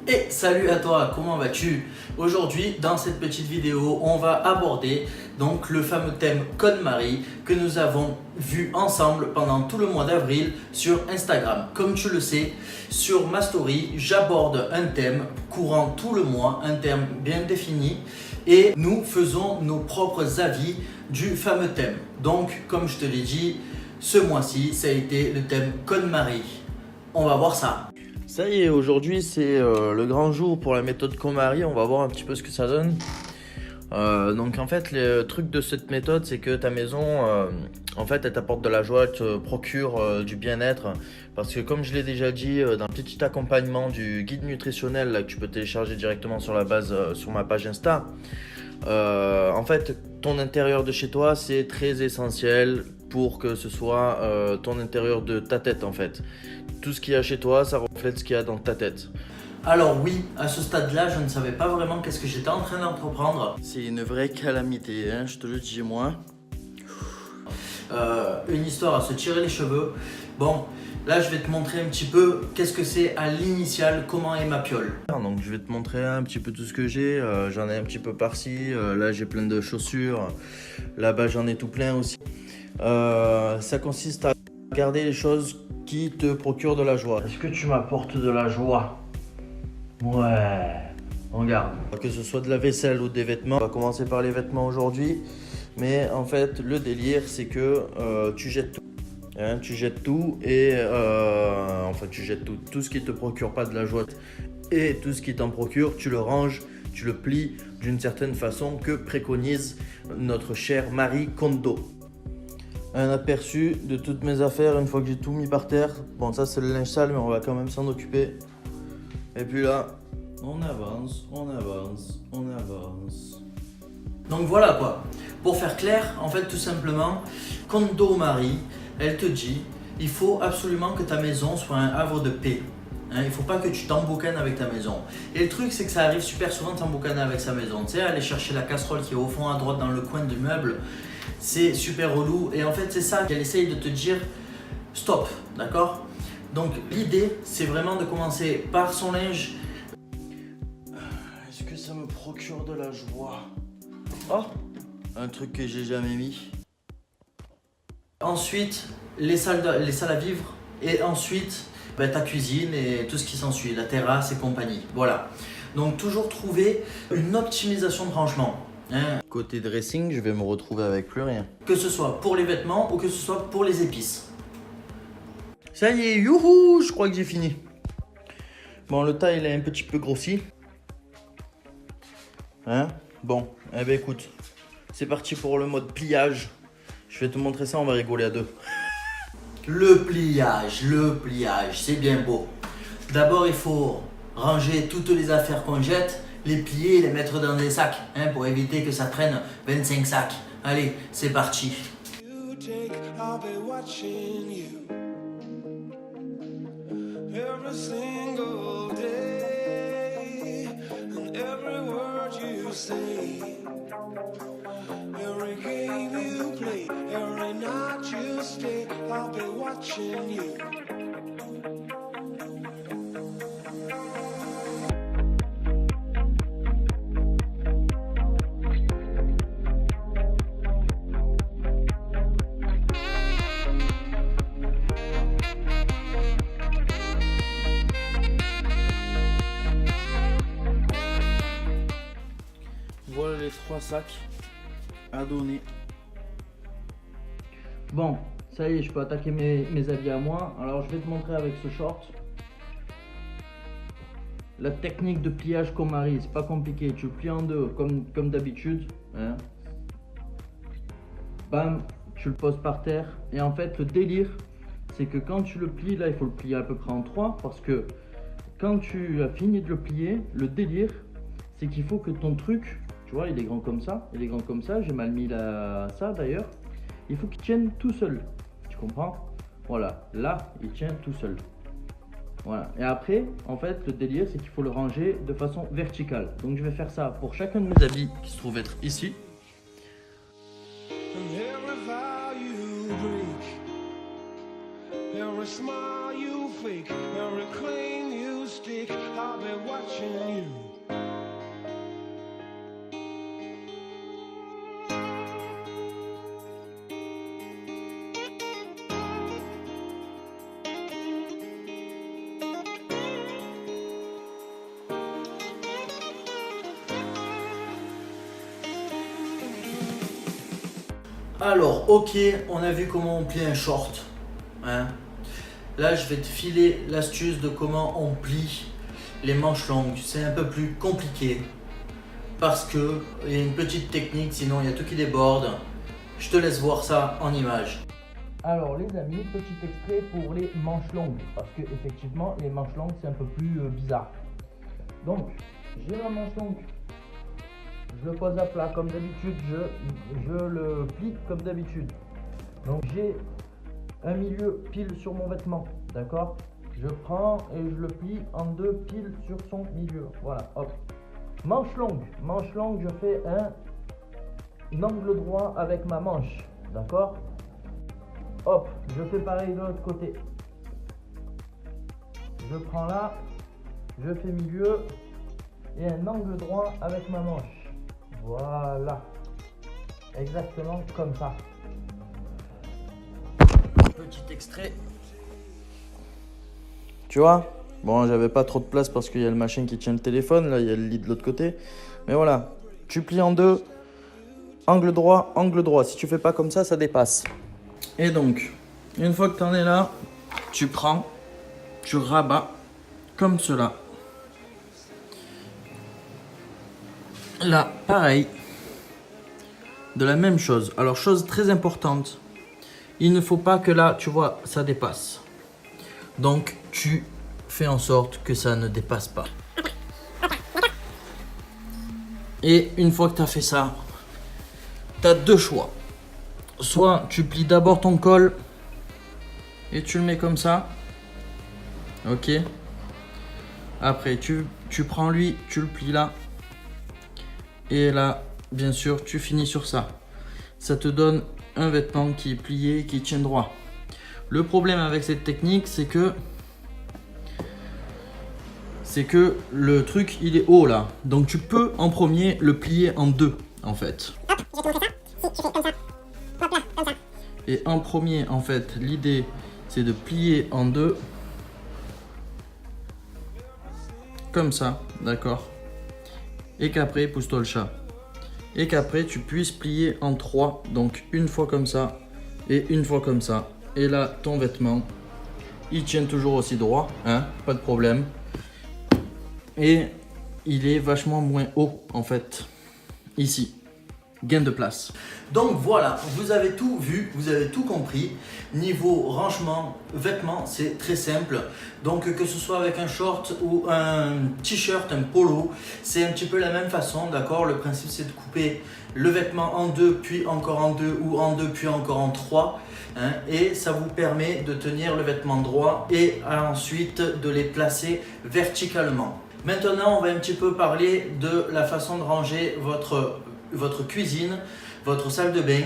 Et salut à toi, comment vas-tu? Aujourd'hui, dans cette petite vidéo, on va aborder donc le fameux thème KonMari que nous avons vu ensemble pendant tout le mois d'avril sur Instagram. Comme tu le sais, sur ma story, j'aborde un thème courant tout le mois, un thème bien défini et nous faisons nos propres avis du fameux thème. Donc, comme je te l'ai dit, ce mois-ci, ça a été le thème KonMari. On va voir ça. Ça y est, aujourd'hui c'est le grand jour pour la méthode KonMari, on va voir un petit peu ce que ça donne. Donc en fait le truc de cette méthode c'est que ta maison en fait elle t'apporte de la joie, elle te procure du bien-être. Parce que comme je l'ai déjà dit dans le petit accompagnement du guide nutritionnel là, que tu peux télécharger directement sur la base sur ma page Insta. En fait ton intérieur de chez toi c'est très essentiel pour que ce soit ton intérieur de ta tête en fait. Tout ce qu'il y a chez toi, ça reflète ce qu'il y a dans ta tête. Alors oui, à ce stade-là, je ne savais pas vraiment qu'est-ce que j'étais en train d'entreprendre. C'est une vraie calamité, hein, je te le dis moi. Une histoire à se tirer les cheveux. Bon, là je vais te montrer un petit peu qu'est-ce que c'est à l'initial, comment est ma piole. Donc je vais te montrer un petit peu tout ce que j'ai. J'en ai un petit peu par-ci, là j'ai plein de chaussures. Là-bas j'en ai tout plein aussi. Ça consiste à garder les choses qui te procurent de la joie. Est-ce que tu m'apportes de la joie? Ouais, regarde. Que ce soit de la vaisselle ou des vêtements, on va commencer par les vêtements aujourd'hui. Mais en fait, le délire, c'est que tu jettes tout. Hein, tu jettes tout et enfin tu jettes tout. Tout ce qui te procure pas de la joie et tout ce qui t'en procure, tu le ranges, tu le plies d'une certaine façon que préconise notre chère Marie Kondo. Un aperçu de toutes mes affaires une fois que j'ai tout mis par terre. Bon, ça c'est le linge sale, mais on va quand même s'en occuper. Et puis là, on avance, on avance, on avance. Donc voilà quoi. Pour faire clair, en fait, tout simplement, Kondo Marie, elle te dit, il faut absolument que ta maison soit un havre de paix. Hein, il ne faut pas que tu t'emboucanes avec ta maison. Et le truc, c'est que ça arrive super souvent de t'emboucaner avec sa maison. Tu sais, aller chercher la casserole qui est au fond à droite dans le coin du meuble. C'est super relou et en fait c'est ça qu'elle essaye de te dire stop, d'accord? Donc l'idée c'est vraiment de commencer par son linge. Est-ce que ça me procure de la joie? Oh, un truc que j'ai jamais mis. Ensuite les salles à vivre et ensuite ta cuisine et tout ce qui s'ensuit, la terrasse et compagnie. Voilà, donc toujours trouver une optimisation de rangement. Hein. Côté dressing, je vais me retrouver avec plus rien. Que ce soit pour les vêtements ou que ce soit pour les épices. Ça y est, youhou, je crois que j'ai fini. Bon, le tas il est un petit peu grossi. Hein? Bon, eh ben écoute, c'est parti pour le mode pliage. Je vais te montrer ça, on va rigoler à deux. Le pliage, c'est bien beau. D'abord, il faut ranger toutes les affaires qu'on jette, les plier et les mettre dans des sacs hein, pour éviter que ça prenne 25 sacs. Allez, c'est parti. Voilà les 3 sacs à donner. Bon, ça y est, je peux attaquer mes habits à moi. Alors je vais te montrer avec ce short. La technique de pliage KonMari, c'est pas compliqué. Tu le plies en deux comme d'habitude. Hein. Bam, tu le poses par terre. Et en fait, le délire, c'est que quand tu le plies, là il faut le plier à peu près en 3. Parce que quand tu as fini de le plier, le délire, c'est qu'il faut que ton truc... Tu vois, il est grand comme ça, il est grand comme ça, j'ai mal mis ça d'ailleurs. Il faut qu'il tienne tout seul, tu comprends? Voilà, là, il tient tout seul. Voilà, et après, en fait, le délire, c'est qu'il faut le ranger de façon verticale. Donc je vais faire ça pour chacun de mes habits qui se trouvent être ici. Every smile you fake, every claim you stick, I've been watching Alors, ok, on a vu comment on plie un short. Hein. Là, je vais te filer l'astuce de comment on plie les manches longues. C'est un peu plus compliqué parce qu'il y a une petite technique, sinon il y a tout qui déborde. Je te laisse voir ça en image. Alors les amis, petit extrait pour les manches longues, parce que effectivement les manches longues c'est un peu plus bizarre. Donc j'ai ma manche longue, je le pose à plat comme d'habitude, je le plie comme d'habitude. Donc j'ai un milieu pile sur mon vêtement, d'accord? Je prends et je le plie en deux pile sur son milieu, voilà, hop. Manche longue, je fais un angle droit avec ma manche, d'accord? Hop, je fais pareil de l'autre côté. Je prends là, je fais milieu et un angle droit avec ma manche. Voilà, exactement comme ça. Petit extrait. Tu vois? Bon, j'avais pas trop de place parce qu'il y a le machin qui tient le téléphone. Là, il y a le lit de l'autre côté. Mais voilà, tu plies en deux. Angle droit, angle droit. Si tu fais pas comme ça dépasse. Et donc, une fois que tu en es là, tu prends, tu rabats comme cela. Là, pareil. De la même chose. Alors, chose très importante. Il ne faut pas que là, tu vois, ça dépasse. Donc, tu fais en sorte que ça ne dépasse pas. Et une fois que tu as fait ça, tu as deux choix. Soit tu plies d'abord ton col et tu le mets comme ça. Ok. Après, tu prends lui, tu le plies là. Et là, bien sûr, tu finis sur ça. Ça te donne un vêtement qui est plié, qui tient droit. Le problème avec cette technique, c'est que le truc il est haut là. Donc tu peux en premier le plier en deux en fait. Hop, je vais te montrer ça. Si tu fais comme ça, hop là, comme ça. Et en premier en fait, l'idée c'est de plier en deux. Comme ça, d'accord. Et qu'après, pousse-toi le chat. Et qu'après tu puisses plier en trois. Donc une fois comme ça et une fois comme ça. Et là, ton vêtement, il tient toujours aussi droit, hein, pas de problème. Et il est vachement moins haut, en fait, ici. Gain de place. Donc voilà, vous avez tout vu, vous avez tout compris. Niveau rangement, vêtements, c'est très simple. Donc que ce soit avec un short ou un t-shirt, un polo, c'est un petit peu la même façon, d'accord? Le principe, c'est de couper le vêtement en deux, puis encore en deux, ou en deux, puis encore en trois. Hein, et ça vous permet de tenir le vêtement droit et ensuite de les placer verticalement. Maintenant, on va un petit peu parler de la façon de ranger votre cuisine, votre salle de bain.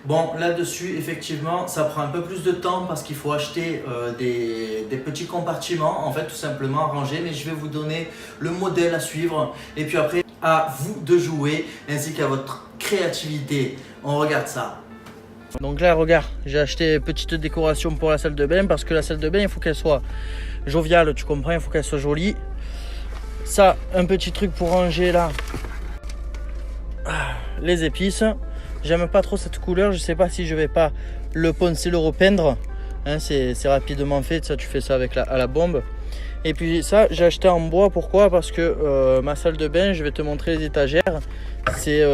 Bon, là-dessus, effectivement, ça prend un peu plus de temps parce qu'il faut acheter des petits compartiments, en fait, tout simplement à ranger. Mais je vais vous donner le modèle à suivre. Et puis après, à vous de jouer, ainsi qu'à votre créativité. On regarde ça. Donc là, regarde, j'ai acheté petite décoration pour la salle de bain parce que la salle de bain, il faut qu'elle soit joviale, tu comprends, il faut qu'elle soit jolie. Ça, un petit truc pour ranger là, les épices. J'aime pas trop cette couleur, je sais pas si je vais pas le poncer, le repeindre. Hein, c'est rapidement fait, ça tu fais ça avec à la bombe. Et puis ça, j'ai acheté en bois, pourquoi? Parce que ma salle de bain, je vais te montrer les étagères. C'est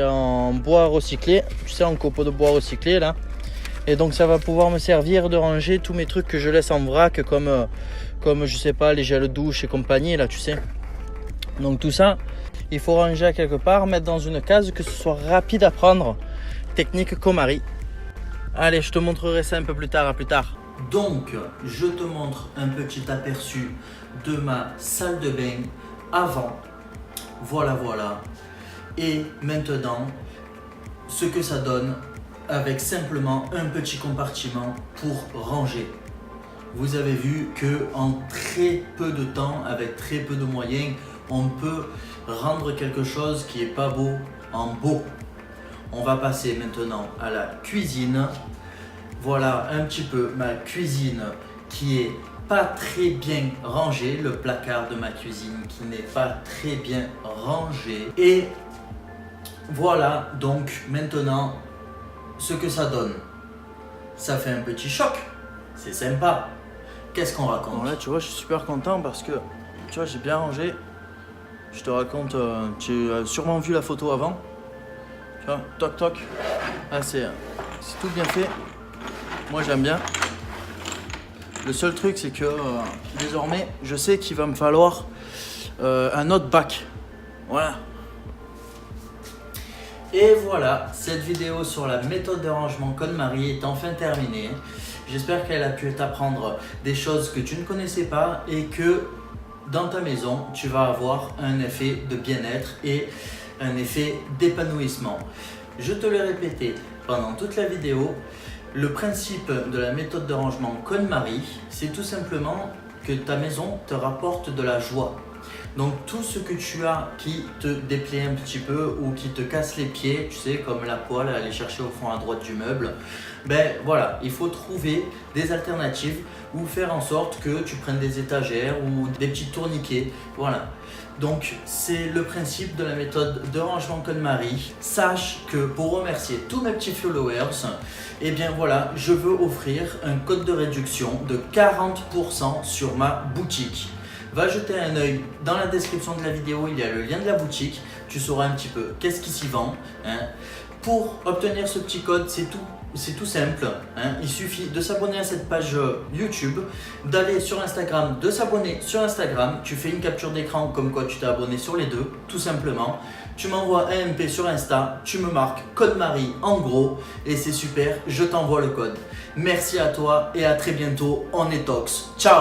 en bois recyclé, tu sais, en copeaux de bois recyclé là. Et donc ça va pouvoir me servir de ranger tous mes trucs que je laisse en vrac, comme je sais pas, les gels douche et compagnie là, tu sais. Donc tout ça, il faut ranger à quelque part, mettre dans une case, que ce soit rapide à prendre. Technique Komari. Allez, je te montrerai ça un peu plus tard, à plus tard. Donc, je te montre un petit aperçu de ma salle de bain avant. Voilà, voilà. Et maintenant, ce que ça donne avec simplement un petit compartiment pour ranger. Vous avez vu que en très peu de temps, avec très peu de moyens, on peut rendre quelque chose qui est pas beau en beau. On va passer maintenant à la cuisine. Voilà un petit peu ma cuisine qui est pas très bien rangée, le placard de ma cuisine qui n'est pas très bien rangé. Et voilà donc maintenant ce que ça donne. Ça fait un petit choc. C'est sympa. Qu'est-ce qu'on raconte? Bon, là, tu vois, je suis super content parce que, tu vois, j'ai bien rangé. Je te raconte, tu as sûrement vu la photo avant. Tu vois, toc toc. Là, c'est tout bien fait. Moi, j'aime bien. Le seul truc, c'est que désormais, je sais qu'il va me falloir un autre bac. Voilà. Et voilà, cette vidéo sur la méthode de rangement KonMari est enfin terminée. J'espère qu'elle a pu t'apprendre des choses que tu ne connaissais pas et que dans ta maison, tu vas avoir un effet de bien-être et un effet d'épanouissement. Je te l'ai répété pendant toute la vidéo, le principe de la méthode de rangement KonMari, c'est tout simplement que ta maison te rapporte de la joie. Donc tout ce que tu as qui te déplaît un petit peu ou qui te casse les pieds, tu sais, comme la poêle à aller chercher au fond à droite du meuble, ben voilà, il faut trouver des alternatives ou faire en sorte que tu prennes des étagères ou des petits tourniquets, voilà. Donc c'est le principe de la méthode de rangement KonMari. Sache que pour remercier tous mes petits followers, eh bien voilà, je veux offrir un code de réduction de 40% sur ma boutique. Va jeter un œil dans la description de la vidéo, il y a le lien de la boutique. Tu sauras un petit peu qu'est-ce qui s'y vend. Hein. Pour obtenir ce petit code, c'est tout simple. Hein. Il suffit de s'abonner à cette page YouTube, d'aller sur Instagram, de s'abonner sur Instagram. Tu fais une capture d'écran comme quoi tu t'es abonné sur les deux, tout simplement. Tu m'envoies un MP sur Insta, tu me marques KonMari en gros et c'est super, je t'envoie le code. Merci à toi et à très bientôt, on est Tox. Ciao!